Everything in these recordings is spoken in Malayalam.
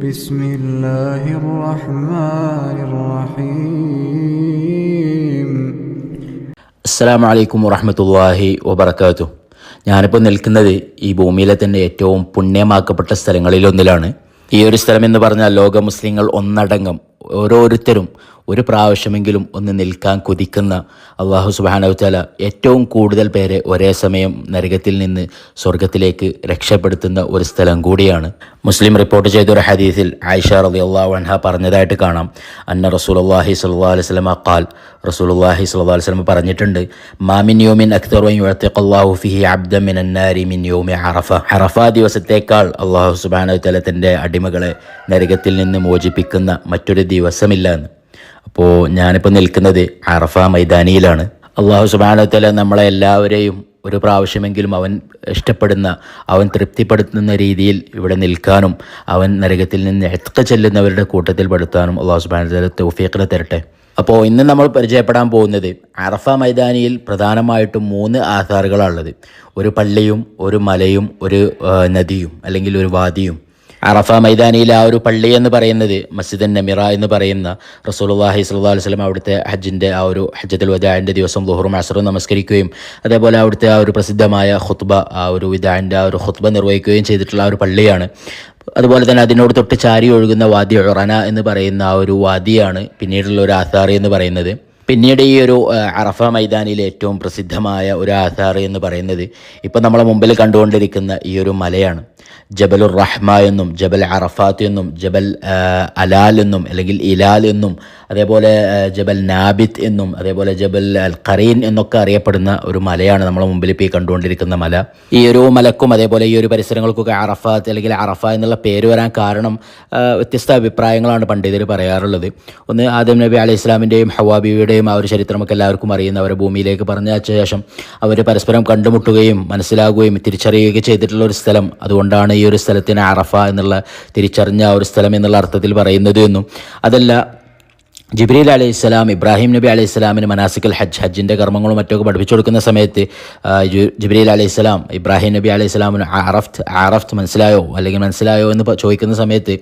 بسم الله الرحمن الرحيم. അസ്സലാമു അലൈക്കും വറഹ്മത്തുള്ളാഹി വബറകാതുഹു. ഞാനിപ്പോൾ നിൽക്കുന്നത് ഈ ഭൂമിയിലെ തന്നെ ഏറ്റവും പുണ്യമാക്കപ്പെട്ട സ്ഥലങ്ങളിലൊന്നിലാണ്. ഈ ഒരു സ്ഥലം എന്ന് പറഞ്ഞാൽ ലോക മുസ്ലിങ്ങൾ ഒന്നടങ്കം ഓരോരുത്തരും ഒരു പ്രാവശ്യമെങ്കിലും ഒന്ന് നിൽക്കാൻ കൊതിക്കുന്ന, അള്ളാഹു സുബ്ഹാനഹു വതആല ഏറ്റവും കൂടുതൽ പേരെ ഒരേ സമയം നരകത്തിൽ നിന്ന് സ്വർഗത്തിലേക്ക് രക്ഷപ്പെടുത്തുന്ന ഒരു സ്ഥലം കൂടിയാണ്. മുസ്ലിം റിപ്പോർട്ട് ചെയ്ത ഒരു ഹദീസിൽ ആയിഷ റളിയല്ലാഹു അൻഹ പറഞ്ഞതായിട്ട് കാണാം. അന്ന റസൂലുള്ളാഹി സ്വല്ലല്ലാഹു അലൈഹി വസല്ലം ഖാൽ, റസൂലുള്ളാഹി സ്വല്ലല്ലാഹു അലൈഹി വസല്ലം പറഞ്ഞിട്ടുണ്ട്, മാ മിൻ യൗമിൻ അക്തറു അൻ യുഅതിഖല്ലാഹു ഫീഹി അബ്ദൻ മിനൻ നാരി മിൻ യൗമി അറഫ. അറഫ ദിവസത്തേക്കാൾ അള്ളാഹു സുബ്ഹാനഹു വതആല തൻ്റെ അടിമകളെ നരകത്തിൽ നിന്ന് മോചിപ്പിക്കുന്ന മറ്റൊരു ദിവസമില്ല എന്ന്. അപ്പോൾ ഞാനിപ്പോൾ നിൽക്കുന്നത് അറഫ മൈതാനിയിലാണ്. അള്ളാഹു സുബ്ഹാനഹു വതആല നമ്മളെ എല്ലാവരെയും ഒരു പ്രാവശ്യമെങ്കിലും അവൻ ഇഷ്ടപ്പെടുന്ന, അവൻ തൃപ്തിപ്പെടുത്തുന്ന രീതിയിൽ ഇവിടെ നിൽക്കാനും അവൻ നരകത്തിൽ നിന്ന് എത്ക ചെല്ലുന്നവരുടെ കൂട്ടത്തിൽ പെടുത്താനും അള്ളാഹു സുബ്ഹാനഹു വതആല തൗഫീഖ് തരട്ടെ. അപ്പോൾ ഇന്ന് നമ്മൾ പരിചയപ്പെടാൻ പോകുന്നത് അറഫ മൈതാനിയിൽ പ്രധാനമായിട്ടും 3 ആധാറുകളാണുള്ളത്. ഒരു പള്ളിയും ഒരു മലയും ഒരു നദിയും അല്ലെങ്കിൽ ഒരു വാദിയും. അറഫ മൈതാനിയിലെ ആ ഒരു പള്ളി എന്ന് പറയുന്നത് മസ്ജിദുൻ നമിറ എന്ന് പറയുന്ന, റസൂലുള്ളാഹി സ്വല്ലല്ലാഹു അലൈഹി വസല്ലം അവിടുത്തെ ഹജ്ജിൻ്റെ ആ ഒരു ഹജ്ജത്തുൽ വദാഇൻ്റെ ദിവസം ളുഹറും അസ്റും നമസ്കരിക്കുകയും അതേപോലെ അവിടുത്തെ ആ ഒരു പ്രസിദ്ധമായ ഖുത്ബ, ആ ഒരു വിദാഇൻ്റെ ആ ഒരു ഖുത്ബ നിർവഹിക്കുകയും ചെയ്തിട്ടുള്ള ആ ഒരു പള്ളിയാണ്. അതുപോലെ തന്നെ അതിനോട് തൊട്ട് ചാരി ഒഴുകുന്ന വാദി ഉറന എന്ന് പറയുന്ന ആ ഒരു വാദിയാണ് പിന്നീടുള്ള ഒരു ആധാർ എന്ന് പറയുന്നത്. പിന്നീട് ഈ ഒരു അറഫ മൈതാനിയിലെ ഏറ്റവും പ്രസിദ്ധമായ ഒരു ആധാർ എന്ന് പറയുന്നത് ഇപ്പം നമ്മളെ മുമ്പിൽ കണ്ടുകൊണ്ടിരിക്കുന്ന ഈ ഒരു മലയാണ്. ജബലുർ റഹ്മ എന്നും ജബൽ അറഫാത്ത് എന്നും ജബൽ അലാൽ എന്നും അല്ലെങ്കിൽ ഇലാൽ എന്നും അതേപോലെ ജബൽ നാബിത്ത് എന്നും അതേപോലെ ജബൽ അൽ ഖറീൻ എന്നൊക്കെ അറിയപ്പെടുന്ന ഒരു മലയാണ് നമ്മളെ മുമ്പിൽ ഇപ്പോൾ ഈ കണ്ടുകൊണ്ടിരിക്കുന്ന മല. ഈ ഒരു മലക്കും അതേപോലെ ഈ ഒരു പരിസരങ്ങൾക്കൊക്കെ അറഫാത്ത് അല്ലെങ്കിൽ അറഫ എന്നുള്ള പേര് വരാൻ കാരണം വ്യത്യസ്ത അഭിപ്രായങ്ങളാണ് പണ്ഡിതർ പറയാറുള്ളത്. ഒന്ന്, ആദം നബി അലൈഹി ഇസ്ലാമിൻ്റെയും ഹവ്വാ ബീവിയുടെയും ആ ഒരു ചരിത്രമൊക്കെ എല്ലാവർക്കും അറിയുന്ന, അവരെ ഭൂമിയിലേക്ക് പറഞ്ഞയച്ച ശേഷം അവർ പരസ്പരം കണ്ടുമുട്ടുകയും മനസ്സിലാകുകയും തിരിച്ചറിയുകയും ചെയ്തിട്ടുള്ള ഒരു സ്ഥലം. അതുകൊണ്ടാണ് ഈ ഒരു സ്ഥലത്തിന് അറഫ എന്നുള്ള, തിരിച്ചറിഞ്ഞ ഒരു സ്ഥലം എന്നുള്ള അർത്ഥത്തിൽ പറയുന്നത് എന്നും. അതല്ല, ജിബ്രീൽ അലൈഹിസ്സലാം ഇബ്രാഹിം നബി അലൈഹിസ്സലാമിന് മനാസിക്കൽ ഹജ്ജിൻ്റെ കർമ്മങ്ങളും മറ്റൊക്കെ പഠിപ്പിച്ചു കൊടുക്കുന്ന സമയത്ത് ജിബ്രീൽ അലൈഹിസ്സലാം ഇബ്രാഹിം നബി അലൈഹിസ്സലാമിന് അറഫ്റ്റ് മനസ്സിലായോ എന്ന് ചോദിക്കുന്ന സമയത്ത്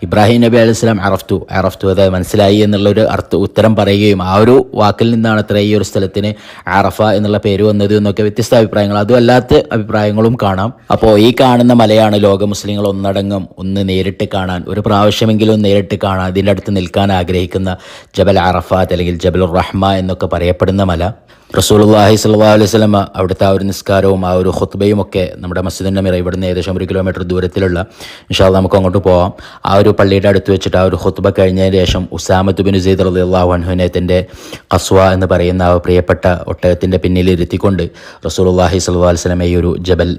ഇബ്രാഹിം നബി അലൈഹിസ്സലാം അറഫ്തു അതായത് മനസ്സിലായി എന്നുള്ളൊരു ഉത്തരം പറയുകയും ആ ഒരു വാക്കിൽ നിന്നാണ് അത്ര ഈ ഒരു സ്ഥലത്തിന് അറഫ എന്നുള്ള പേര് വന്നത് എന്നൊക്കെ വ്യത്യസ്ത അഭിപ്രായങ്ങൾ, അതും അല്ലാത്ത അഭിപ്രായങ്ങളും കാണാം. അപ്പോൾ ഈ കാണുന്ന മലയാണ് ലോക മുസ്ലിങ്ങൾ ഒന്നടങ്കം ഒന്ന് നേരിട്ട് കാണാൻ, ഒരു പ്രാവശ്യമെങ്കിലും നേരിട്ട് കാണാൻ, അതിൻ്റെ അടുത്ത് നിൽക്കാൻ ആഗ്രഹിക്കുന്ന ജബൽ അറഫാത്ത് അല്ലെങ്കിൽ ജബലുർ റഹ്മ എന്നൊക്കെ പറയപ്പെടുന്ന മല. റസൂലുള്ളാഹി സ്വല്ലല്ലാഹു അലൈഹി വസല്ലം അവിടുത്തെ ആ ഒരു നിസ്കാരവും ആ ഒരു ഖുത്ബയും ഒക്കെ നമ്മുടെ മസ്ജിദുൻ നമിറ, ഇവിടുന്ന് ഏകദേശം 1 കിലോമീറ്റർ ദൂരത്തിലുള്ള, ഇൻഷാ അല്ലാഹ് നമുക്ക് അങ്ങോട്ട് പോവാം, ആ ഒരു പള്ളിയുടെ അടുത്ത് വെച്ചിട്ട് ആ ഒരു ഖുത്ബ കഴിഞ്ഞതിന് ശേഷം ഉസാമത്ത് ബിൻ സെയ്ദ് റളിയല്ലാഹു അൻഹുവിനെ തൻ്റെ ഖസ്വ എന്ന് പറയുന്ന ആ പ്രിയപ്പെട്ട ഒട്ടകത്തിൻ്റെ പിന്നിൽ ഇരുത്തിക്കൊണ്ട് റസൂലുള്ളാഹി സ്വല്ലല്ലാഹു അലൈഹി വസല്ലം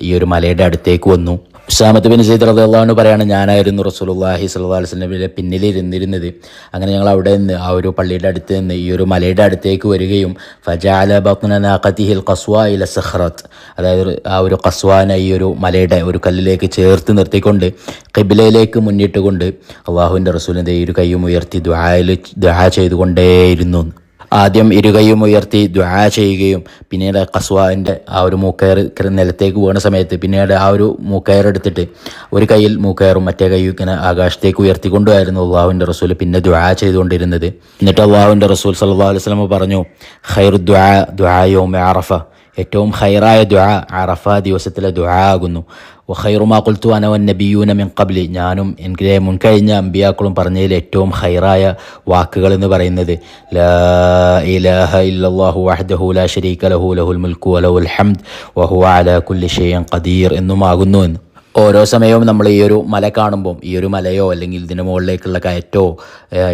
ഈ ഒരു മലയുടെ അടുത്തേക്ക് വന്നു. ഉസാമത്ത് ബിൻ സെയ്ദ് റളിയല്ലാഹു അൻഹു പറയാണ്, ഞാനായിരുന്നു റസൂലുള്ളാഹി സ്വല്ലല്ലാഹു അലൈഹി വസല്ലമിന്റെ പിന്നിൽ ഇരുന്നിരുന്നത്. അങ്ങനെ ഞങ്ങൾ അവിടെ നിന്ന് ആ ഒരു പള്ളിയുടെ അടുത്ത് നിന്ന് ഈ ഒരു മലയുടെ അടുത്തേക്ക് വരികയും ഫജഅല ബത്ന നാഖതിഹിൽ ഖസ്വ ഇല സഖറത്ത്, അതായത് ആ ഒരു ഖസ്വാനെ ഈ ഒരു മലയുടെ ഒരു കല്ലിലേക്ക് ചേർത്ത് നിർത്തിക്കൊണ്ട് ഖിബ്ലയിലേക്ക് മുന്നിട്ടുകൊണ്ട് അള്ളാഹുവിൻ്റെ റസൂലിൻ്റെ ഈ ഒരു കൈയും ഉയർത്തി ദുആ ചെയ്തുകൊണ്ടേയിരുന്നു. ആദ്യം ഇരുകൈയും ഉയർത്തി ദുആ ചെയ്യുകയും പിന്നീട് ഖസ്വാൻ്റെ ആ ഒരു മൂക്കയർ നിലത്തേക്ക് വീണ സമയത്ത് പിന്നീട് ആ ഒരു മൂക്കയർ എടുത്തിട്ട് ഒരു കൈയിൽ മൂക്കയറും മറ്റേ കൈ ഇങ്ങനെ ആകാശത്തേക്ക് ഉയർത്തിക്കൊണ്ടുമായിരുന്നു അള്ളാഹുവിൻ്റെ റസൂൽ പിന്നെ ദുആ ചെയ്തുകൊണ്ടിരുന്നത്. എന്നിട്ട് അള്ളാഹുവിൻ്റെ റസൂൽ സല്ലല്ലാഹു അലൈഹി വസല്ലം പറഞ്ഞു, ഖൈറു ദുആ യൗമ അറഫ, ഏറ്റവും ഖൈറായ ദുആ അറഫ ദിവസത്തിലെ ദുആ ആകുന്നു. വഖൈറു മാ ഖുൽതു അന വന്നബിയ്യൂന മിൻ ഖബ്ലി, ഞാനും എനിക്ക് മുൻകഴിഞ്ഞ അമ്പിയാക്കളും പറഞ്ഞതിൽ ഏറ്റവും ഖൈറായ വാക്കുകൾ എന്ന് പറയുന്നത് ലാ ഇലാഹ ഇല്ലല്ലാഹു വഹ്ദഹു ലാ ശരീക ലഹു ലഹുൽ മുൽക്കു വലഹുൽ ഹംദ് വഹുവ അലാ കുല്ലി ഷൈഇൻ ഖദീർ എന്നുമാകുന്നു എന്ന്. ഓരോ സമയവും നമ്മൾ ഈ ഒരു മല കാണുമ്പം, ഈ ഒരു മലയോ അല്ലെങ്കിൽ ഇതിൻ്റെ മുകളിലേക്കുള്ള കയറ്റോ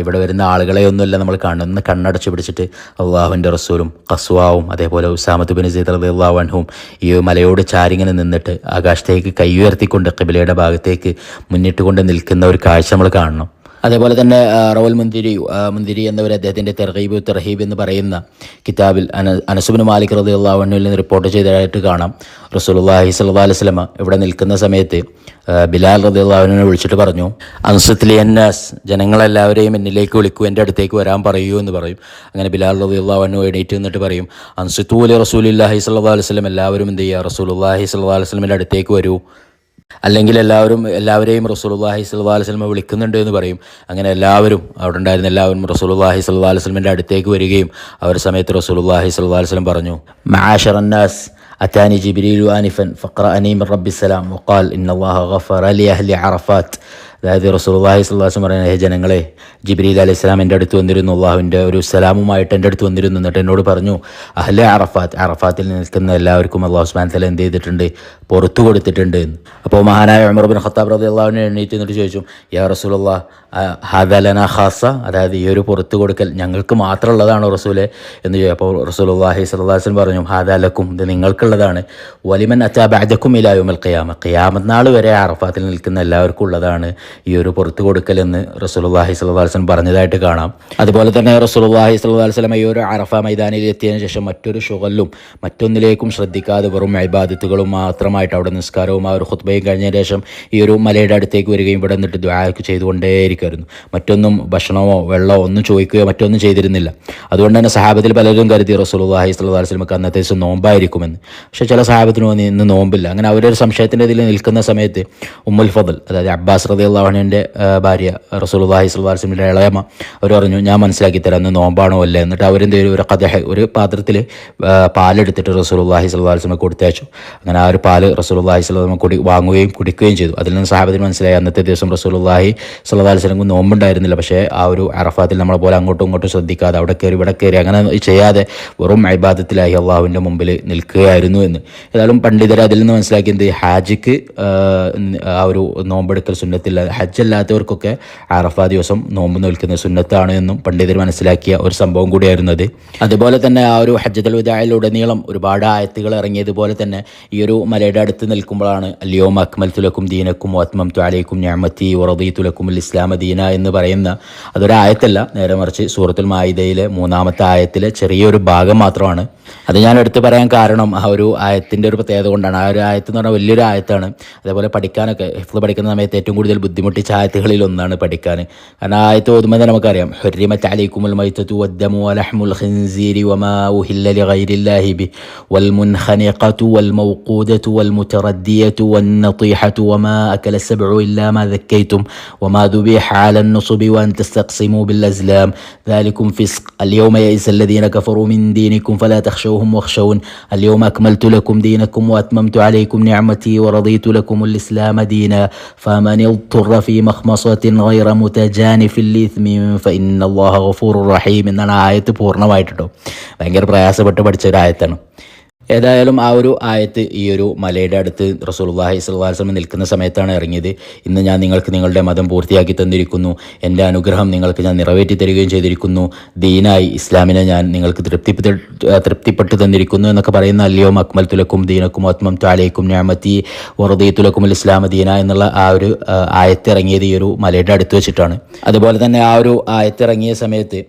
ഇവിടെ വരുന്ന ആളുകളെയോ ഒന്നുമല്ല നമ്മൾ കാണുന്ന, കണ്ണടച്ച് പിടിച്ചിട്ട് അള്ളാഹുവിൻ്റെ റസൂലും ഖസ്വാവും അതേപോലെ ഉസാമത്ത് ബിൻ സെയ്ദ് റളിയല്ലാഹു അൻഹും ഈ മലയോട് ചാരിങ്ങനെ നിന്നിട്ട് ആകാശത്തേക്ക് കൈ ഉയർത്തിക്കൊണ്ട് ഖിബ്ലയുടെ ഭാഗത്തേക്ക് മുന്നിട്ടുകൊണ്ട് നിൽക്കുന്ന ഒരു കാഴ്ച നമ്മൾ കാണണം. അതേപോലെ തന്നെ റവൽ മുന്തിരി എന്നവർ അദ്ദേഹത്തിൻ്റെ തർഗീബ് തർഹീബ് എന്ന് പറയുന്ന കിതാബിൽ അനസ് ബിൻ മാലിക് റളിയല്ലാഹു അൻഹുവിൽ നിന്ന് റിപ്പോർട്ട് ചെയ്തതായിട്ട് കാണാം. റസൂലുള്ളാഹി സ്വല്ലല്ലാഹു അലൈഹി വസല്ലം ഇവിടെ നിൽക്കുന്ന സമയത്ത് ബിലാൽ റളിയല്ലാഹു അൻഹുവിനെ വിളിച്ചിട്ട് പറഞ്ഞു, അൻസിത് ലി അന്നാസ്, ജനങ്ങളെല്ലാവരെയും എന്നിലേക്ക് വിളിക്കൂ, എൻ്റെ അടുത്തേക്ക് വരാൻ പറയൂ എന്ന് പറയും. അങ്ങനെ ബിലാൽ റളിയല്ലാഹു അൻഹു എണീറ്റ് നിന്നിട്ട് പറയും, അൻസിതു ലി റസൂലില്ലാഹി സ്വല്ലല്ലാഹു അലൈഹി വസല്ലം, എല്ലാവരും എന്ത് ചെയ്യുക, റസൂലുള്ളാഹി സ്വല്ലല്ലാഹു അലൈഹി വസല്ലമിൻ്റെ അടുത്തേക്ക് വരൂ. അല്ലെങ്കിൽ എല്ലാവരെയും റസൂലുള്ളാഹി സ്വല്ലല്ലാഹി അലൈഹി വസല്ലം വിളിക്കുന്നുണ്ട് എന്ന് പറയും. അങ്ങനെ അവിടെ ഉണ്ടായിരുന്ന എല്ലാവരും റസൂലുള്ളാഹി സ്വല്ലല്ലാഹി അലൈഹി വസല്ലമിൻ്റെ അടുത്തേക്ക് വരികയും ആ ഒരു സമയത്ത് റസൂലുള്ളാഹി സ്വല്ലല്ലാഹി അലൈഹി വസല്ലം പറഞ്ഞു, മആശറന്നാസ് അതാനി ജിബ്രീലു ആനിഫൻ ഫഖറഅനി മിൻ റബ്ബിസ്സലാം വഖാൽ ഇന്നല്ലാഹ ഗഫറ ലി അഹ്ലി അറഫാത്ത്. അതായത് റസൂലുള്ളാഹി സ്വല്ലല്ലാഹി അലൈഹി വസല്ലം പറയുന്നത്, ഹേ ജനങ്ങളെ, ജിബ്രീൽ അലൈഹി സ്വലാം എൻ്റെ അടുത്ത് വന്നിരുന്നു, അള്ളാഹുവിൻ്റെ ഒരു സലാമുമായിട്ട് എൻ്റെ അടുത്ത് വന്നിരുന്നു. എന്നിട്ട് എന്നോട് പറഞ്ഞു, അഹ്ലെ അറഫാത്തിൽ നിൽക്കുന്ന എല്ലാവർക്കും അള്ളാഹു സുബ്ഹാനഹു വ തആല എന്ത് ചെയ്തിട്ടുണ്ട്, പുറത്തു കൊടുത്തിട്ടുണ്ട് എന്ന്. അപ്പോൾ മഹാനായ ഉമർ ഇബ്നു ഖത്താബ് റളിയല്ലാഹു അൻഹു എണീറ്റ് എന്നിട്ട് ചോദിച്ചു, യാ റസൂലല്ലാഹ് ഹാദാ ലനാ ഖാസ, അതായത് ഈ ഒരു പുറത്തു കൊടുക്കൽ ഞങ്ങൾക്ക് മാത്രമുള്ളതാണോ റസൂലെ എന്ന് ചോദിച്ചു. അപ്പോൾ റസൂലുള്ളാഹി സ്വല്ലല്ലാഹി അലൈഹി വസല്ലം പറഞ്ഞു, ഹാദാ ലക്കും, ഇത് നിങ്ങൾക്കുള്ളതാണ്, വലിമൻ അതാ ബഅദക്കും ഇലാ യൗമിൽ ഖിയാമ, ഖിയാമത്ത് നാൾ വരെ അറഫാത്തിൽ നിൽക്കുന്ന എല്ലാവർക്കും ഉള്ളതാണ് ഈ ഒരു പുറത്തു കൊടുക്കലെന്ന് റസൂലുള്ളാഹി സ്വല്ലല്ലാഹി അലൈഹി വസല്ലം പറഞ്ഞതായിട്ട് കാണാം. അതുപോലെ തന്നെ റസൂലുള്ളാഹി സ്വല്ലല്ലാഹി അലൈഹി വസല്ലം ഈ ഒരു അറഫ മൈതാനിൽ എത്തിയതിനു ശേഷം മറ്റൊരു ശുഗലും മറ്റൊന്നിലേക്കും ശ്രദ്ധിക്കാതെ വെറും ഇബാദത്തുകളും മാത്രമായിട്ട് അവിടെ നിസ്കാരവും ആ ഒരു ഖുത്ബയും കഴിഞ്ഞതിന് ശേഷം ഈ ഒരു മലയുടെ അടുത്തേക്ക് വരികയും ഇവിടെ നിന്നിട്ട് ദുആ ചെയ്തുകൊണ്ടേയിരിക്കുമായിരുന്നു. മറ്റൊന്നും ഭക്ഷണമോ വെള്ളമോ ഒന്നും ചോദിക്കുകയോ മറ്റൊന്നും ചെയ്തിരുന്നില്ല. അതുകൊണ്ട് തന്നെ സഹാബത്തിൽ പലരും കരുതി റസൂലുള്ളാഹി സ്വല്ലല്ലാഹി അലൈഹി വസല്ലം അന്നത്തെ ദിവസം നോമ്പായിരിക്കുമെന്ന്. പക്ഷേ ചില സഹാബത്തിന് തോന്നി ഇന്ന് നോമ്പില്ല. അങ്ങനെ അവരൊരു സംശയത്തിൻ്റെ ഇതിൽ നിൽക്കുന്ന സമയത്ത് ഉമ്മുൽ ഫദൽ, അതായത് അബ്ബാസ് റളിയല്ലാഹു അൻഹുവിൻ്റെ ഭാര്യ, റസൂലുള്ളാഹി സ്വല്ലല്ലാഹി അലൈഹി വസല്ലമിൻ്റെ ഇളയമ, അവർ പറഞ്ഞു, ഞാൻ മനസ്സിലാക്കി തരാം ഇന്ന് നോമ്പാണോ അല്ലേ. എന്നിട്ട് അവരെന്തെങ്കിലും ഒരു ഖദഹ്, ഒരു പാത്രത്തിൽ പാലെടുത്തിട്ട് റസൂലുള്ളാഹി സ്വല്ലല്ലാഹി അലൈഹി വസല്ലം കൊടുത്തയച്ചു. അങ്ങനെ ആ ഒരു പാല് റസൂലുള്ളാഹി സ്വല്ലല്ലാഹി അലൈഹി വസല്ലം വാങ്ങുകയും കുടിക്കുകയും ചെയ്തു. അതിൽ നിന്ന് സഹാബത്തിന് മനസ്സിലായി അന്നത്തെ ദിവസം റസൂലുള്ളാഹി സ്വല്ലല്ലാഹി അലൈഹി വസല്ലം നോമ്പുണ്ടായിരുന്നില്ല. പക്ഷേ ആ ഒരു അറഫാത്തിൽ നമ്മളെ പോലെ അങ്ങോട്ടും ഇങ്ങോട്ടും ശ്രദ്ധിക്കാതെ അവിടെ കയറി ഇവിടെ കയറി അങ്ങനെ ചെയ്യാതെ വെറും ഇബാദത്തിലായി അള്ളാഹുവിൻ്റെ മുമ്പിൽ നിൽക്കുകയായിരുന്നു എന്ന്. ഏതായാലും പണ്ഡിതർ അതിൽ നിന്ന് മനസ്സിലാക്കിയത് ഹാജിക്ക് ആ ഒരു നോമ്പെടുക്കൽ സുന്നത്തില്ല, ഹജ്ജ് അല്ലാത്തവർക്കൊക്കെ അറഫ ദിവസം നോമ്പ് നിൽക്കുന്ന സുന്നത്താണ് എന്നും പണ്ഡിതർ മനസ്സിലാക്കിയ ഒരു സംഭവം കൂടിയായിരുന്നത്. അതുപോലെ തന്നെ ആ ഒരു ഹജ്ജത്തുൽ വദാഇലുടനീളം ഒരുപാട് ആയത്തുകൾ ഇറങ്ങിയതുപോലെ തന്നെ ഈ ഒരു മലയുടെ അടുത്ത് നിൽക്കുമ്പോഴാണ് അൽയൗമ അക്മൽതു ലക്കും ദീനക്കും വഅത്മംതു അലൈക്കും നിഅമതി വറദീതു ലക്കുമുൽ ഇസ്ലാമ ദീന എന്ന് പറയുന്ന അതൊരു ആയത്തല്ല, നേരെ മറിച്ച് സൂറത്തുൽ മാഇദയിലെ 3-ാമത്തെ ആയത്തിലെ ചെറിയൊരു ഭാഗം മാത്രമാണ്. അത് ഞാൻ എടുത്ത് പറയാൻ കാരണം ആ ഒരു ആയത്തിൻ്റെ ഒരു പ്രത്യേകത കൊണ്ടാണ്. ആ ഒരു ആയത്ത് എന്ന് പറഞ്ഞാൽ വലിയൊരു ആയത്താണ്. അതേപോലെ പഠിക്കാനൊക്കെ ഹിഫ്ള് പഠിക്കുന്ന സമയത്ത് ഏറ്റവും കൂടുതൽ ബുദ്ധിമുട്ടിച്ച ആയത്തുകളിൽ ഒന്നാണ് പഠിക്കാൻ. കാരണം ആ ആയത്ത് ഓതുമ്പോൾ തന്നെ നമുക്കറിയാം, ഹുർരിമത് അലൈക്കുമുൽ മൈതതു വദ്ദമു വലഹ്മുൽ ഖിൻസീരി വമാ ഉഹില്ല ലിഗൈരില്ലാഹി ബിഹി വൽ മുൻഖനിഖതു വൽ മൗഖൂദതു വൽ മുതറദ്ദിയതു വൻ നതീഹതു വമാ അകല സബ്ഉ ഇല്ലാ മാ ദക്കൈതും വമാ ദുബിഹ അല النصب وأن تستقسموا بالأزلام ذلكم فسق اليوم يئس الذين كفروا من دينكم فلا تخشوهم واخشون اليوم أكملت لكم دينكم وأتممت عليكم نعمتي ورضيت لكم الإسلام دينا فمن اضطر في مخمصة غير متجانف لإثم فإن الله غفور رحيم എന്നാണ് ആയത്ത് പൂർണ്ണമായിട്ടോ. ഭയങ്കര പ്രയാസപ്പെട്ട് പഠിച്ച ഒരു ആയത്താണ്. ഏതായാലും ആ ഒരു ആയത്ത് ഈ ഒരു മലയുടെ അടുത്ത് റസൂലുള്ളാഹി സ്വല്ലല്ലാഹി അലൈഹി വസല്ലം നിൽക്കുന്ന സമയത്താണ് ഇറങ്ങിയത്. ഇന്ന് ഞാൻ നിങ്ങൾക്ക് നിങ്ങളുടെ മതം പൂർത്തിയാക്കി തന്നിരിക്കുന്നു, എൻ്റെ അനുഗ്രഹം നിങ്ങൾക്ക് ഞാൻ നിറവേറ്റി തരികയും ചെയ്തിരിക്കുന്നു, ദീനായി ഇസ്ലാമിനെ ഞാൻ നിങ്ങൾക്ക് തൃപ്തിപ്പെട്ട് തന്നിരിക്കുന്നു എന്നൊക്കെ പറയുന്ന അൽയൗമ അക്മൽതു ലക്കും ദീനക്കും വഅത്മംതു അലൈക്കും നിഅമതി വറദീതു ലക്കുമുൽ ഇസ്ലാമ ദീന എന്നുള്ള ആ ഒരു ആയത്ത് ഇറങ്ങിയത് ഈ ഒരു മലയുടെ അടുത്ത് വെച്ചിട്ടാണ്. അതുപോലെ തന്നെ ആ ഒരു ആയത്ത് ഇറങ്ങിയ സമയത്ത്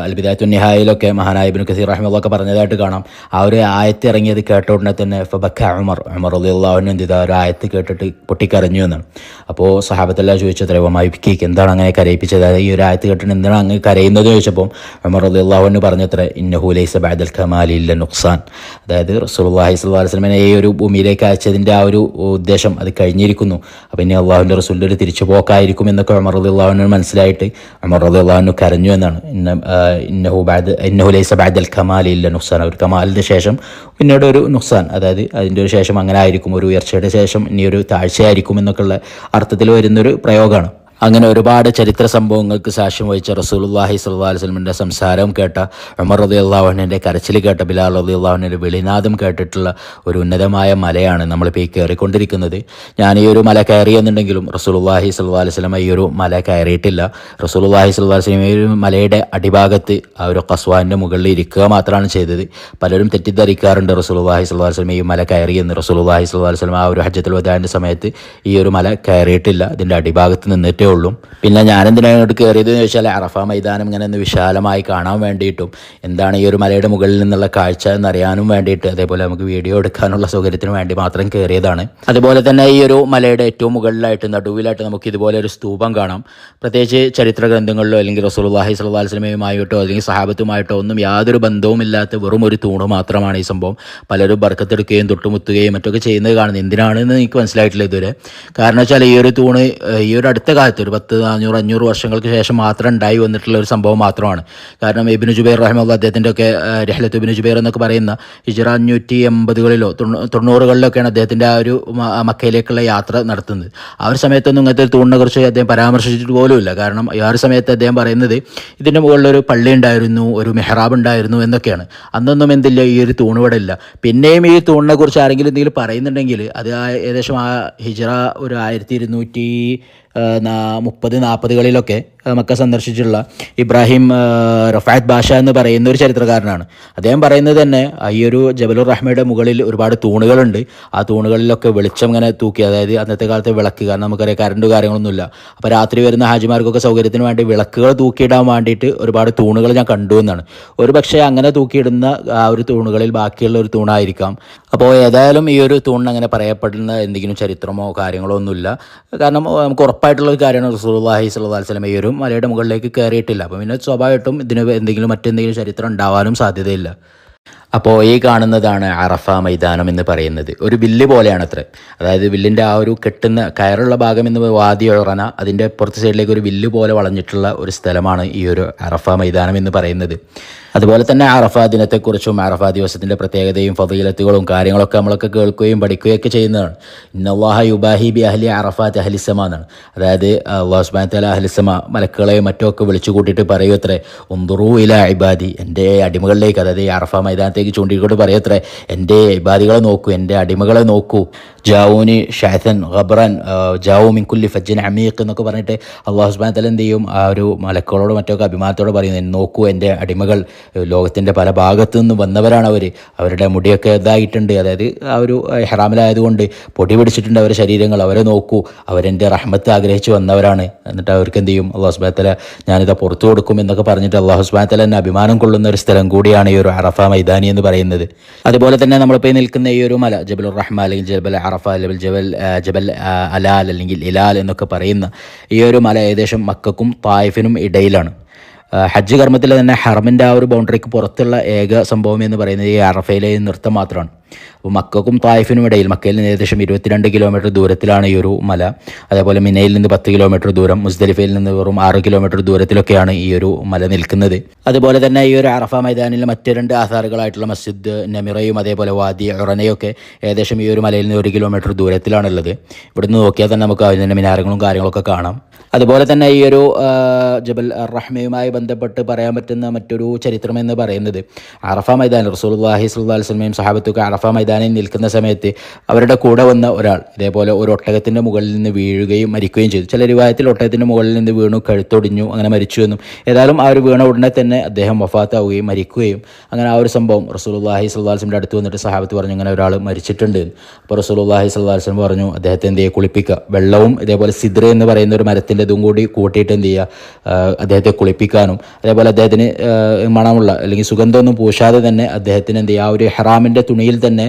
അൽ ബിദായത്തു നിഹായയിലൊക്കെ മഹാനായ ഇബ്നു കസീർ റഹിമഹുള്ളാഹ് പറഞ്ഞതായിട്ട് കാണാം. ആ ഒരു ആയത്ത് ഇറങ്ങിയത് കേട്ട ഉടനെ തന്നെ ഫബക്ക ഉമർ റളിയല്ലാഹു അൻഹു എന്ത് ഒരു ആയത്ത് കേട്ടിട്ട് പൊട്ടിക്കരഞ്ഞു എന്നാണ്. അപ്പോൾ സഹാബത്തെല്ലാം ചോദിച്ചത്രേ, വമായിക്ക് എന്താണ് അങ്ങനെ കരയിപ്പിച്ചത്, ഈ ഒരു ആയത്ത് കേട്ടിട്ട് എന്താണ് അങ്ങ് കരയുന്നത് ചോദിച്ചപ്പോൾ ഉമർ റളിയല്ലാഹു അൻഹു പറഞ്ഞത്രേ, ഇന്നഹു ലൈസ ബഅദൽ കമാലി ഇല്ല നുഖ്സാൻ. അതായത് റസൂലുള്ളാഹി സ്വല്ലല്ലാഹി അലൈഹി വസല്ലമയെ ഈ ഒരു ഭൂമിയിലേക്ക് അയച്ചതിൻ്റെ ആ ഒരു ഉദ്ദേശം അത് കഴിഞ്ഞിരിക്കുന്നു, അപ്പം ഇനി അള്ളാഹുവിൻ്റെ റസൂലിൻ്റെ ഒരു തിരിച്ചുപോക്കായിരിക്കും എന്നൊക്കെ ഉമർ റളിയല്ലാഹു അൻഹു മനസ്സിലായിട്ട് ഉമർ റളിയല്ലാഹു അൻഹു കരഞ്ഞു എന്നാണ്. ഇന്നഹു ലൈസ ബഅദൽ കമാലി ഇല്ല നുഖ്സാൻ. ഒരു കമാലിൻ്റെ ശേഷം പിന്നീട് ഒരു നുഖ്സാൻ, അതായത് അതിൻ്റെ ഒരു ശേഷം അങ്ങനെ ആയിരിക്കും, ഒരു ഉയർച്ചയുടെ ശേഷം ഇനി ഒരു താഴ്ചയായിരിക്കും എന്നൊക്കെയുള്ള അർത്ഥത്തിൽ വരുന്നൊരു പ്രയോഗമാണ്. അങ്ങനെ ഒരുപാട് ചരിത്ര സംഭവങ്ങൾക്ക് സാക്ഷ്യം വഹിച്ച റസൂലുള്ളാഹി സ്വല്ലല്ലാഹി അലൈഹി വസല്ലമിൻ്റെ സംസാരം കേട്ട ഉമർ റളിയല്ലാഹു അൻഹുവിൻ്റെ കരച്ചിൽ കേട്ട ബിലാൽ റളിയല്ലാഹു അൻഹുവിൻ്റെ വെളിനാദം കേട്ടിട്ടുള്ള ഒരു ഉന്നതമായ മലയാണ് നമ്മളിപ്പോൾ ഈ കയറിക്കൊണ്ടിരിക്കുന്നത്. ഞാൻ ഈ ഒരു മല കയറിയെന്നുണ്ടെങ്കിലും റസൂലുള്ളാഹി സ്വല്ലല്ലാഹി അലൈഹി വസല്ലം ഈ ഒരു മല കയറിയിട്ടില്ല. റസൂലുള്ളാഹി സ്വല്ലല്ലാഹി അലൈഹി വസല്ലം ഈ ഒരു മലയുടെ അടിഭാഗത്ത് ആ ഒരു ഖസ്വാൻ്റെ മുകളിൽ ഇരിക്കുക മാത്രമാണ് ചെയ്തത്. പലരും തെറ്റിദ്ധരിക്കാറുണ്ട് റസൂലുള്ളാഹി സ്വല്ലല്ലാഹി അലൈഹി വസല്ലം ഈ മല കയറിയെന്ന്. റസൂലുള്ളാഹി സ്വല്ലല്ലാഹി അലൈഹി വസല്ലം ആ ഒരു ഹജ്ജത്തുൽ വദാഇൻ്റെ സമയത്ത് ഈ ഒരു മല കയറിയിട്ടില്ല, ഇതിൻ്റെ അടിഭാഗത്ത് നിന്നിട്ടേ കയറിയിട്ടേ ഉള്ളൂ. പിന്നെ ഞാനെന്തിനാണ് ഇങ്ങോട്ട് കയറിയത് എന്ന് ചോദിച്ചാൽ അറഫ മൈതാനം ഇങ്ങനെ ഒന്ന് വിശാലമായി കാണാൻ വേണ്ടിയിട്ടും എന്താണ് ഈ ഒരു മലയുടെ മുകളിൽ നിന്നുള്ള കാഴ്ച എന്നറിയാനും വേണ്ടിയിട്ട്, അതേപോലെ നമുക്ക് വീഡിയോ എടുക്കാനുള്ള സൗകര്യത്തിന് വേണ്ടി മാത്രം കയറിയതാണ്. അതുപോലെ തന്നെ ഈ ഒരു മലയുടെ ഏറ്റവും മുകളിലായിട്ട് നടുവിലായിട്ട് നമുക്ക് ഇതുപോലെ ഒരു സ്തൂപം കാണാം. പ്രത്യേകിച്ച് ചരിത്ര ഗ്രന്ഥങ്ങളിലോ അല്ലെങ്കിൽ റസൂലുള്ളാഹി സ്വല്ലല്ലാഹു അലൈഹി വസല്ലമയുമായിട്ടോ അല്ലെങ്കിൽ സഹാബത്തുമായിട്ടോ ഒന്നും യാതൊരു ബന്ധവുമില്ലാത്ത വെറും ഒരു തൂണ് മാത്രമാണ് ഈ സംഭവം. പലരും ബർക്കത്തെടുക്കുകയും തൊട്ടുമുത്തുകയും മറ്റൊക്കെ ചെയ്യുന്നത് കാണുന്നത് എന്തിനാണെന്ന് എനിക്ക് മനസ്സിലായിട്ടില്ല ഇതുവരെ. കാരണം വെച്ചാൽ ഈ ഒരു തൂണ് ഈ ഒരു അടുത്ത കാലത്ത് ഒരു 400-500 വർഷങ്ങൾക്ക് ശേഷം മാത്രം ഉണ്ടായി വന്നിട്ടുള്ള ഒരു സംഭവം മാത്രമാണ്. കാരണം ഇബ്നു ജുബൈർ റഹിമഹുല്ലാഹ് അദ്ദേഹത്തിൻ്റെ ഒക്കെ രഹ്ലത്ത് ഇബ്നു ജുബൈർ എന്നൊക്കെ പറയുന്ന ഹിജ്റ 580-കളിലോ 90-കളിലൊക്കെയാണ് അദ്ദേഹത്തിൻ്റെ ആ ഒരു മക്കയിലേക്കുള്ള യാത്ര നടത്തുന്നത്. ആ ഒരു സമയത്തൊന്നും ഇങ്ങനത്തെ ഒരു തൂണിനെ കുറിച്ച് അദ്ദേഹം പരാമർശിച്ചിട്ട് പോലുമില്ല. കാരണം ആ ഒരു സമയത്ത് അദ്ദേഹം പറയുന്നത് ഇതിൻ്റെ മുകളിലൊരു പള്ളി ഉണ്ടായിരുന്നു, ഒരു മെഹ്റാബ് ഉണ്ടായിരുന്നു എന്നൊക്കെയാണ്. അന്നൊന്നും എന്തില്ല, ഈ ഒരു തൂണ് ഇവിടെ ഇല്ല. പിന്നെയും ഈ തൂണിനെ കുറിച്ച് ആരെങ്കിലും എന്തെങ്കിലും പറയുന്നുണ്ടെങ്കിൽ അത് ഏകദേശം ആ ഹിജ്റ ഒരു 1230-40-കളിലൊക്കെ മക്ക സന്ദർശിച്ചിട്ടുള്ള ഇബ്രാഹിം റഫായത്ത് ബാഷ എന്ന് പറയുന്ന ഒരു ചരിത്രകാരനാണ്. അദ്ദേഹം പറയുന്നത് തന്നെ ഈ ഒരു ജബലുർ റഹ്മയുടെ മുകളിൽ ഒരുപാട് തൂണുകളുണ്ട്. ആ തൂണുകളിലൊക്കെ വെളിച്ചം ഇങ്ങനെ തൂക്കി, അതായത് അന്നത്തെ കാലത്തെ വിളക്ക്, കാരണം നമുക്കറിയാം കറണ്ട് കാര്യങ്ങളൊന്നുമില്ല. അപ്പോൾ രാത്രി വരുന്ന ഹാജിമാർക്കൊക്കെ സൗകര്യത്തിന് വേണ്ടി വിളക്കുകൾ തൂക്കിയിടാൻ വേണ്ടിയിട്ട് ഒരുപാട് തൂണുകൾ ഞാൻ കണ്ടു എന്നാണ്. ഒരു പക്ഷേ അങ്ങനെ തൂക്കിയിടുന്ന ആ ഒരു തൂണുകളിൽ ബാക്കിയുള്ള ഒരു തൂണായിരിക്കാം. അപ്പോൾ ഏതായാലും ഈ ഒരു തൂണിന് അങ്ങനെ പറയപ്പെടുന്ന എന്തെങ്കിലും ചരിത്രമോ കാര്യങ്ങളോ ഒന്നുമില്ല. കാരണം നമുക്ക് ഉറപ്പായിട്ടുള്ള ഒരു കാര്യമാണ് റസൂലുള്ളാഹി സ്വല്ലല്ലാഹു അലൈഹി വസല്ലം ഈ ഒരു മലയുടെ മുകളിലേക്ക് കയറിയിട്ടില്ല. അപ്പോൾ പിന്നെ സ്വാഭാവികമായിട്ടും ഇതിന് മറ്റെന്തെങ്കിലും ചരിത്രം ഉണ്ടാവാനും സാധ്യതയില്ല. അപ്പോൾ ഈ കാണുന്നതാണ് അറഫ മൈതാനം എന്ന് പറയുന്നത്. ഒരു വില്ല് പോലെയാണത്രേ. അതായത് വില്ലിൻ്റെ ആ ഒരു കെട്ടുന്ന കയറുള്ള ഭാഗം എന്ന് വാദി ഉറന, അതിൻ്റെ പുറത്ത് സൈഡിലേക്ക് ഒരു വില്ല് പോലെ വളഞ്ഞിട്ടുള്ള ഒരു സ്ഥലമാണ് ഈ ഒരു അറഫ മൈതാനം എന്ന് പറയുന്നത്. അതുപോലെ തന്നെ അറഫ ദിനത്തെക്കുറിച്ചും അറഫ ദിവസത്തിൻ്റെ പ്രത്യേകതയും ഫദീലത്തുകളും കാര്യങ്ങളൊക്കെ നമ്മളൊക്കെ കേൾക്കുകയും പഠിക്കുകയൊക്കെ ചെയ്യുന്നതാണ്. ഇന്നല്ലാഹ യുബാഹി ബി അഹ്ലി അറഫാത്ത് അഹ്ലിസമ എന്നാണ്. അതായത് അല്ലാഹു സുബ്ഹാനഹു വതആല അഹ്ലിസമ മലക്കുകളെയും മറ്റുമൊക്കെ വിളിച്ചു കൂട്ടിയിട്ട് പറയൂത്രേ, ഉൻദുറൂ ഇലാ ഇബാദി, എൻ്റെ അടിമകളിലേക്ക്, അതായത് ഈ അറഫ മൈതാനത്തേക്ക് ചൂണ്ടിക്കൊണ്ട് പറയത്രേ, എൻ്റെ ഇബാദികളെ നോക്കൂ, എൻ്റെ അടിമകളെ നോക്കൂ. ജാവൂനി ഷാഥൻ ഖബ്റൻ ജാവൂ മിൻ കുല്ലി ഫജ്ജിൻ അമീഖ് എന്നൊക്കെ പറഞ്ഞിട്ട് അല്ലാഹു സുബ്ഹാനഹു വതആല എന്ത് ചെയ്യും, ആ ഒരു മലക്കുകളോട് മറ്റൊക്കെ അഭിമാനത്തോടെ പറയുന്നത്, നോക്കൂ എൻ്റെ അടിമകൾ, ലോകത്തിൻ്റെ പല ഭാഗത്തു നിന്ന് വന്നവരാണ് അവർ, അവരുടെ മുടിയൊക്കെ ഇതായിട്ടുണ്ട്, അതായത് ആ ഒരു ഹറാമിലായതുകൊണ്ട് പൊടി പിടിച്ചിട്ടുണ്ട് അവരുടെ ശരീരങ്ങൾ, അവരെ നോക്കൂ, അവരെൻ്റെ റഹ്മത്ത് ആഗ്രഹിച്ച് വന്നവരാണ്. എന്നിട്ട് അവർക്ക് എന്ത് ചെയ്യും, അല്ലാഹു സുബ്ഹാനഹു വതആല ഞാനിതാ പുറത്തു കൊടുക്കും എന്നൊക്കെ പറഞ്ഞിട്ട് അല്ലാഹു സുബ്ഹാനഹു വതആല തന്നെ അഭിമാനം കൊള്ളുന്ന ഒരു സ്ഥലം കൂടിയാണ് ഈ ഒരു അറഫ മൈതാനി എന്ന് പറയുന്നത്. അതുപോലെ തന്നെ നമ്മളിപ്പോൾ നിൽക്കുന്ന ഈ ഒരു മല ജബലുർ റഹ്മ അല്ലെങ്കിൽ ജബൽ അറഫ അല്ലെങ്കിൽ ജബൽ അലാൽ അല്ലെങ്കിൽ ഇലാൽ എന്നൊക്കെ പറയുന്ന ഈ ഒരു മല ഏകദേശം മക്കക്കും തായിഫിനും ഇടയിലാണ്. ഹജ്ജ് കർമ്മത്തിൽ തന്നെ ഹറമിൻ്റെ ആ ഒരു ബൗണ്ടറിക്ക് പുറത്തുള്ള ഏക സംഭവം എന്ന് പറയുന്നത് ഈ അറഫയിലെ നൃത്തം മാത്രമാണ്. അപ്പോൾ മക്കക്കും തായിഫിനും ഇടയിൽ, മക്കയിൽ നിന്ന് ഏകദേശം 22 കിലോമീറ്റർ ദൂരത്തിലാണ് ഈ ഒരു മല. അതേപോലെ മിനയിൽ നിന്ന് 10 കിലോമീറ്റർ ദൂരം, മുസ്ദലിഫയിൽ നിന്ന് വെറും 6 കിലോമീറ്റർ ദൂരത്തിലൊക്കെയാണ് ഈ ഒരു മല നിൽക്കുന്നത്. അതുപോലെ തന്നെ ഈ ഒരു അറഫ മൈതാനിൽ മറ്റ് 2 ആധാറുകളായിട്ടുള്ള മസ്ജിദ് നമിറയും അതേപോലെ വാദി ഉറനയൊക്കെ ഏകദേശം ഈ ഒരു മലയിൽ നിന്ന് 1 കിലോമീറ്റർ ദൂരത്തിലാണുള്ളത്. ഇവിടുന്ന് നോക്കിയാൽ തന്നെ നമുക്ക് അതിൻ്റെ മിനാരങ്ങളും കാര്യങ്ങളൊക്കെ കാണാം. അതുപോലെ തന്നെ ഈ ഒരു ജബൽ റഹ്മയുമായി ബന്ധപ്പെട്ട് പറയാൻ പറ്റുന്ന മറ്റൊരു ചരിത്രം എന്ന് പറയുന്നത് അറഫ മൈതാൻ റസൂലുള്ളാഹി സ്വല്ലല്ലാഹു അലൈഹി വസല്ലമയും സഹാബത്തൊക്കെ അറഫ മൈതാനിൽ നിൽക്കുന്ന സമയത്ത് അവരുടെ കൂടെ വന്ന ഒരാൾ ഇതേപോലെ ഒരു ഒട്ടകത്തിൻ്റെ മുകളിൽ നിന്ന് വീഴുകയും മരിക്കുകയും ചെയ്തു. ചില റിവായത്തിൽ ഒട്ടകത്തിൻ്റെ മുകളിൽ നിന്ന് വീണു, കഴുത്തൊടിഞ്ഞു, അങ്ങനെ മരിച്ചു എന്നും. ഏതായാലും ആ ഒരു വീണ ഉടനെ തന്നെ അദ്ദേഹം വഫാത്താവുകയും മരിക്കുകയും അങ്ങനെ ആ ഒരു സംഭവം റസൂലുള്ളാഹി സ്വല്ലല്ലാഹു അലൈഹി വസല്ലമയുടെ അടുത്ത് വന്നിട്ട് സഹാബത്ത് പറഞ്ഞു ഇങ്ങനെ ഒരാൾ മരിച്ചിട്ടുണ്ട്. അപ്പോൾ റസൂലുള്ളാഹി സ്വല്ലല്ലാഹു അലൈഹി വസല്ലം പറഞ്ഞു അദ്ദേഹത്തെ എന്ത് ചെയ്യുക, കുളിപ്പിക്കുക, വെള്ളവും ഇതേപോലെ സിദ്ര എന്ന് പറയുന്ന ഒരു മരത്തിൻ്റെ ഇതും കൂടി കൂട്ടിയിട്ട് എന്ത് ചെയ്യുക, അദ്ദേഹത്തെ കുളിപ്പിക്കാനും അതേപോലെ അദ്ദേഹത്തിന് മണമുള്ള അല്ലെങ്കിൽ സുഗന്ധമൊന്നും പൂശാതെ തന്നെ അദ്ദേഹത്തിന് എന്ത് ചെയ്യുക, ആ ഒരു ഹറാമിൻ്റെ തുണിയിൽ തന്നെ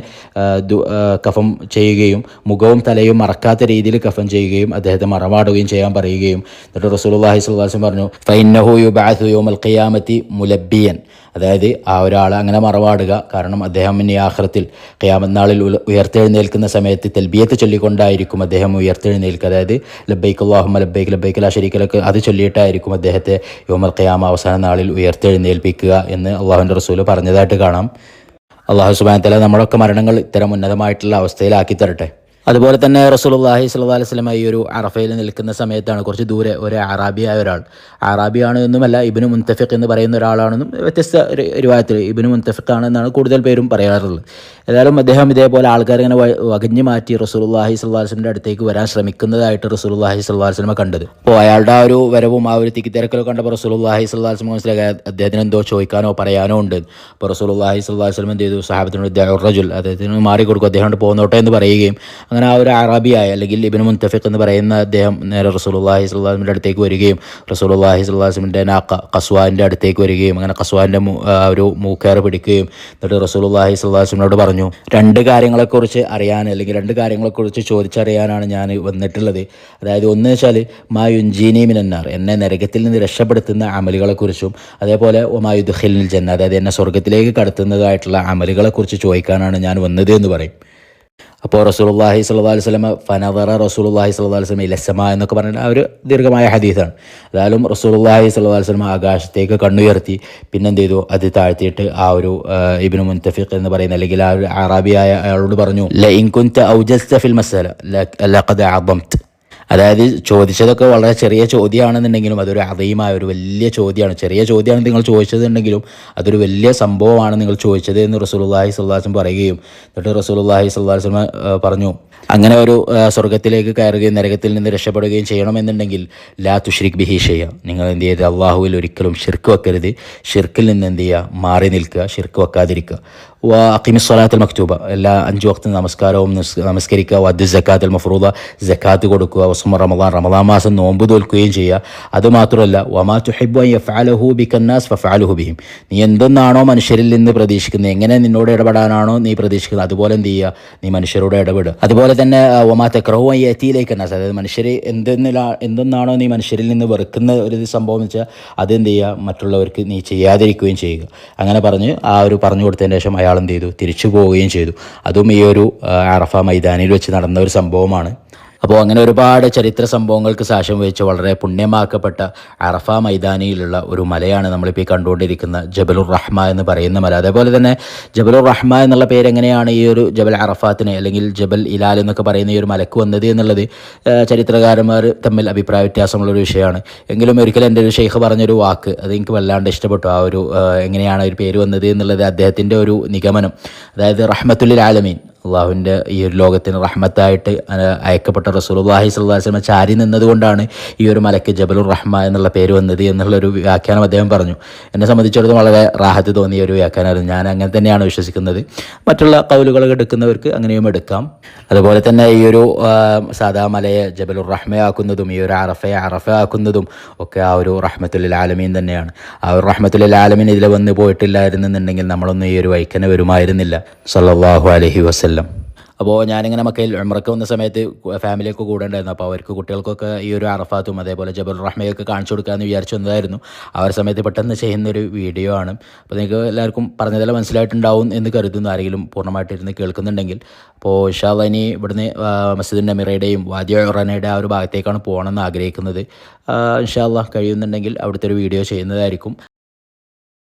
കഫം ചെയ്യുകയും മുഖവും തലയും മറക്കാത്ത രീതിയിൽ കഫം ചെയ്യുകയും അദ്ദേഹത്തെ മറമാടുകയും ചെയ്യാൻ പറയുകയും. എന്നിട്ട് റസൂലുള്ളാഹി സ്വല്ലല്ലാഹു അലൈഹി വസല്ലം പറഞ്ഞു ഫഇന്നഹു യുബഅസു യൗമൽ ഖിയാമത്തി മുലബ്ബിയൻ, അതായത് ആ ഒരാൾ അങ്ങനെ മറവാടുക, കാരണം അദ്ദേഹം ഇനി ആഖിറത്തിൽ ഖിയാമത്ത് നാളിൽ ഉയർത്തെഴുന്നേൽക്കുന്ന സമയത്ത് തൽബിയത്ത് ചൊല്ലിക്കൊണ്ടായിരിക്കും അദ്ദേഹം ഉയർത്തെഴുന്നേൽക്കുക. അതായത് ലബ്ബൈക അല്ലാഹുമ്മ ലബ്ബൈക ലബ്ബൈക ലാ ശരീക ലക, അത് ചൊല്ലിയിട്ടായിരിക്കും അദ്ദേഹത്തെ യൗമൽ ഖിയാമ അവസാന നാളിൽ ഉയർത്തെഴുന്നേൽപ്പിക്കുക എന്ന് അള്ളാഹുവിൻ്റെ റസൂൽ പറഞ്ഞതായിട്ട് കാണാം. അള്ളാഹു സുബ്ഹാനഹു വതആല നമ്മളൊക്കെ മരണങ്ങൾ ഇത്തരം ഉന്നതമായിട്ടുള്ള അവസ്ഥയിലാക്കി തരട്ടെ. അതുപോലെ തന്നെ റസൂലുള്ളാഹി സ്വല്ലല്ലാഹു അലൈഹി വസല്ലം ഈ ഒരു അറഫയിൽ നിൽക്കുന്ന സമയത്താണ് കുറച്ച് ദൂരെ ഒരു അറാബിയായ ഒരാൾ, അറാബിയാണ് എന്നുമല്ല ഇബ്നു മുൻതഫിഖ് എന്ന് പറയുന്ന ഒരാളാണെന്നും വ്യത്യസ്ത റിവായത്തിൽ ഇബ്നു മുൻതഫിഖ് ആണെന്നാണ് കൂടുതൽ പേരും പറയാറുള്ളത്. ഏതായാലും അദ്ദേഹം ഇതേപോലെ ആൾക്കാർ ഇങ്ങനെ വകഞ്ഞു മാറ്റി റസൂലുള്ളാഹി സ്വല്ലല്ലാഹു അലൈഹി വസല്ലമയുടെ അടുത്തേക്ക് വരാൻ ശ്രമിക്കുന്നതായിട്ട് റസൂലുള്ളാഹി സ്വല്ലല്ലാഹു അലൈഹി വസല്ലം കണ്ടത്. അപ്പോൾ അയാളുടെ ആ ഒരു വരവും ആ ഒരു തിക്കിത്തിരക്കലൊക്കെ കണ്ടപ്പോൾ റസൂലുള്ളാഹി സ്വല്ലല്ലാഹു അലൈഹി വസല്ലം മനസ്സിലാക്കി അദ്ദേഹത്തിന് എന്തോ ചോദിക്കാനോ പറയാനോ ഉണ്ട്. അപ്പോൾ റസൂലുള്ളാഹി സ്വല്ലല്ലാഹു അലൈഹി വസല്ലം എന്ത് ചെയ്തു, സഹാബത്തിനോട് റജുൽ അദ്ദേഹത്തിന് മാറിക്കൊടുക്കും, അദ്ദേഹം പോകുന്നോട്ടെ എന്ന് പറയുകയും അങ്ങനെ അങ്ങനെ ആ ഒരു അറബിയായ അല്ലെങ്കിൽ ഇബ്നു മുൻതഫിഖ് എന്ന് പറയുന്ന അദ്ദേഹം നേരെ റസൂലുള്ളാഹി സ്വല്ലല്ലാഹു അലൈഹി വസല്ലമയുടെ അടുത്തേക്ക് വരികയും റസൂലുള്ളാഹി സ്വല്ലല്ലാഹു അലൈഹി വസല്ലമയുടെ നാക്ക ഖസ്വാൻ്റെ അടുത്തേക്ക് വരികയും അങ്ങനെ ഖസ്വാൻ്റെ ഒരു മൂക്കേറ് പിടിക്കുകയും എന്നിട്ട് റസൂലുള്ളാഹി സ്വല്ലല്ലാഹു അലൈഹി വസല്ലമയോട് പറഞ്ഞു, രണ്ട് കാര്യങ്ങളെക്കുറിച്ച് അറിയാൻ അല്ലെങ്കിൽ രണ്ട് കാര്യങ്ങളെക്കുറിച്ച് ചോദിച്ചറിയാനാണ് ഞാൻ വന്നിട്ടുള്ളത്. അതായത് ഒന്ന് വെച്ചാൽ മാ യുൻജീനി മിനന്നാർ, എന്നെ നരകത്തിൽ നിന്ന് രക്ഷപ്പെടുത്തുന്ന അമലുകളെക്കുറിച്ചും അതേപോലെ മാ യുദ്ഖിൽനിൽ ജന്ന, അതായത് എന്നെ സ്വർഗ്ഗത്തിലേക്ക് കടത്തുന്നതായിട്ടുള്ള അമലുകളെക്കുറിച്ച് ചോദിക്കാനാണ് ഞാൻ വന്നത് എന്ന് പറയും. അപ്പോൾ റസൂലുള്ളാഹി സ്വല്ലല്ലാഹു അലൈഹി വസല്ലം ഫനദറ റസൂലുള്ളാഹി സ്വല്ലല്ലാഹു അലൈഹി വസല്ലം ഇലസ്സമാ എന്നൊക്കെ പറഞ്ഞിട്ട് ആ ഒരു ദീർഘമായ ഹദീസാണ്. അതായാലും റസൂലുള്ളാഹി സ്വല്ലല്ലാഹു അലൈഹി വസല്ലം ആകാശത്തേക്ക് കണ്ണുയർത്തി, പിന്നെ എന്ത് ചെയ്തു, അത് താഴ്ത്തിയിട്ട് ആ ഒരു ഇബ്നു മുൻതഫിഖ് എന്ന് പറയുന്ന അല്ലെങ്കിൽ ആ ഒരു അറാബിയായ അയാളോട് പറഞ്ഞു, ലഇൻ കുൻത ഔജസ്ത ഫിൽ മസ്അല ലഖദ് അദംത്, അതായത് ചോദിച്ചതൊക്കെ വളരെ ചെറിയ ചോദ്യമാണെന്നുണ്ടെങ്കിലും അതൊരു അദീമായ ഒരു വലിയ ചോദ്യമാണ്. ചെറിയ ചോദ്യമാണ് നിങ്ങൾ ചോദിച്ചതുണ്ടെങ്കിലും അതൊരു വലിയ സംഭവമാണ് നിങ്ങൾ ചോദിച്ചത് എന്ന് റസൂലുള്ളാഹി സ്വല്ലല്ലാഹു അലൈഹി വസല്ലം പറയുകയും എന്നിട്ട് റസൂലുള്ളാഹി സ്വല്ലല്ലാഹു അലൈഹി വസല്ലം പറഞ്ഞു, അങ്ങനെ ഒരു സ്വർഗ്ഗത്തിലേക്ക് കയറുകയും നരകത്തിൽ നിന്ന് രക്ഷപ്പെടുകയും ചെയ്യണമെന്നുണ്ടെങ്കിൽ ലാ തുശ്രിക് ബിഹി ഷൈഅ, നിങ്ങൾ എന്ത് ചെയ്ത് അള്ളാഹുവിൽ ഒരിക്കലും ഷിർക്ക് വെക്കരുത്. ഷിർക്കിൽ നിന്ന് എന്ത് ചെയ്യുക, മാറി നിൽക്കുക, ഷിർക്ക് വെക്കാതിരിക്കുക. അഖിമി സ്വലാത്തുൽ മക്തൂബ, എല്ലാ 5 വക്ത് നമസ്കാരവും നമസ്കരിക്കുക. വദ്ദു സക്കാത്തുൽ മഫ്റൂദ, സക്കാത്ത് കൊടുക്കുക. വസുമ റമദാൻ, റമദാൻ മാസം നോമ്പ് തോൽക്കുകയും ചെയ്യുക. അതുമാത്രമല്ല വമാ തുഹിബ്ബു അൻ യഫ്അലഹു ബികന്നാസ് ഫഫഅലുഹു ബിഹിം, നീ എന്തെന്നാണോ മനുഷ്യരിൽ നിന്ന് പ്രതീക്ഷിക്കുന്നത്, എങ്ങനെ നിന്നോട് ഇടപെടാനാണോ നീ പ്രതീക്ഷിക്കുന്നത് അതുപോലെ എന്ത് ചെയ്യുക, നീ മനുഷ്യരോട് ഇടപെടുക. അതുപോലെ തന്നെ വമാ തക്റഹു അൻ യഅതിയിലൈക നാസ്, അതായത് മനുഷ്യർ എന്തെന്നാണോ നീ മനുഷ്യരിൽ നിന്ന് വെറുക്കുന്ന ഒരു സംഭവം വെച്ചാൽ അതെന്ത് ചെയ്യുക, മറ്റുള്ളവർക്ക് നീ ചെയ്യാതിരിക്കുകയും ചെയ്യുക. അങ്ങനെ പറഞ്ഞ് ആ ഒരു പറഞ്ഞു കൊടുത്തതിന് ശേഷം അയാൾ എന്ത് ചെയ്തു, തിരിച്ചു പോവുകയും ചെയ്തു. അതും ഈ ഒരു അറഫ മൈതാനിയിൽ വെച്ച് നടന്ന ഒരു സംഭവമാണ്. അപ്പോൾ അങ്ങനെ ഒരുപാട് ചരിത്ര സംഭവങ്ങൾക്ക് സാക്ഷ്യം വഹിച്ച് വളരെ പുണ്യമാക്കപ്പെട്ട അറഫ മൈതാനിയിലുള്ള ഒരു മലയാണ് നമ്മളിപ്പോൾ ഈ കണ്ടുകൊണ്ടിരിക്കുന്ന ജബലുർ റഹ്മ എന്ന് പറയുന്ന മല. അതേപോലെ തന്നെ ജബലുർ റഹ്മ എന്നുള്ള പേര് എങ്ങനെയാണ് ഈ ഒരു ജബൽ അറഫാത്തിന് അല്ലെങ്കിൽ ജബൽ ഇലാൽ എന്നൊക്കെ പറയുന്ന ഈ ഒരു മലക്ക് വന്നത് എന്നുള്ളത് ചരിത്രകാരന്മാർ തമ്മിൽ അഭിപ്രായ വ്യത്യാസമുള്ളൊരു വിഷയമാണ്. എങ്കിലും ഒരിക്കലും എൻ്റെ ഒരു ഷെയ്ഖ് പറഞ്ഞൊരു വാക്ക് അത് എനിക്ക് വല്ലാണ്ട് ഇഷ്ടപ്പെട്ടു. ആ ഒരു എങ്ങനെയാണ് ഒരു പേര് വന്നത് എന്നുള്ളത് അദ്ദേഹത്തിൻ്റെ ഒരു നിഗമനം, അതായത് റഹ്മത്തുൽ ആലമീൻ, അള്ളാഹുവിൻ്റെ ഈ ഒരു ലോകത്തിന് റഹ്മത്തായിട്ട് അയക്കപ്പെട്ട റസൂലുള്ളാഹി സ്വല്ലല്ലാഹു അലൈഹി വസല്ലം ചാരി നിന്നതുകൊണ്ടാണ് ഈ ഒരു മലക്ക് ജബലുർ റഹ്മ എന്നുള്ള പേര് വന്നത് എന്നുള്ളൊരു വ്യാഖ്യാനം അദ്ദേഹം പറഞ്ഞു. എന്നെ സംബന്ധിച്ചിടത്തോളം വളരെ റാഹത്ത് തോന്നിയ ഒരു വ്യാഖ്യാനമായിരുന്നു. ഞാൻ അങ്ങനെ തന്നെയാണ് വിശ്വസിക്കുന്നത്. മറ്റുള്ള കൗലുകൾ എടുക്കുന്നവർക്ക് അങ്ങനെയും എടുക്കാം. അതുപോലെ തന്നെ ഈ ഒരു സാദാ മലയെ ജബലുർ റഹ്മയാക്കുന്നതും ഈ ഒരു അറഫയെ അറഫയാക്കുന്നതും ഒക്കെ ആ ഒരു റഹ്മത്തുൽ ആലമീൻ തന്നെയാണ്. ആ ഒരു റഹ്മത്തുൽ ആലമീൻ ഇതിൽ വന്ന് പോയിട്ടില്ലായിരുന്നുണ്ടെങ്കിൽ നമ്മളൊന്നും ഈ ഒരു വൈക്കനെ വരുമായിരുന്നില്ല സല്ലല്ലാഹു അലൈഹി വസല്ലം. അപ്പോൾ ഞാനിങ്ങനെ മക്കയിൽ ഉംറയ്ക്ക് വന്ന സമയത്ത് ഫാമിലിയൊക്കെ കൂടെ ഉണ്ടായിരുന്നു. അപ്പോൾ അവർക്ക് കുട്ടികൾക്കൊക്കെ ഈ ഒരു അറഫാത്തും അതേപോലെ ജബലുർ റഹ്മയൊക്കെ കാണിച്ചു കൊടുക്കാമെന്ന് വിചാരിച്ചു വന്നതായിരുന്നു. ആ ഒരു സമയത്ത് പെട്ടെന്ന് ചെയ്യുന്നൊരു വീഡിയോ ആണ്. അപ്പോൾ നിങ്ങൾക്ക് എല്ലാവർക്കും പറഞ്ഞതെല്ലാം മനസ്സിലായിട്ടുണ്ടാവും എന്ന് കരുതുന്നു, ആരെങ്കിലും പൂർണ്ണമായിട്ടിരുന്ന് കേൾക്കുന്നുണ്ടെങ്കിൽ. അപ്പോൾ ഇൻഷാ അല്ലാഹ് ഇനി ഇവിടുന്ന് മസ്ജിദുൻ നമിറയുടെയും വാദി ഉറനയുടെ ആ ഒരു ഭാഗത്തേക്കാണ് പോകണമെന്ന് ആഗ്രഹിക്കുന്നത്. ഇൻഷാ അല്ലാഹ് കഴിയുന്നുണ്ടെങ്കിൽ അവിടുത്തെ ഒരു വീഡിയോ ചെയ്യുന്നതായിരിക്കും.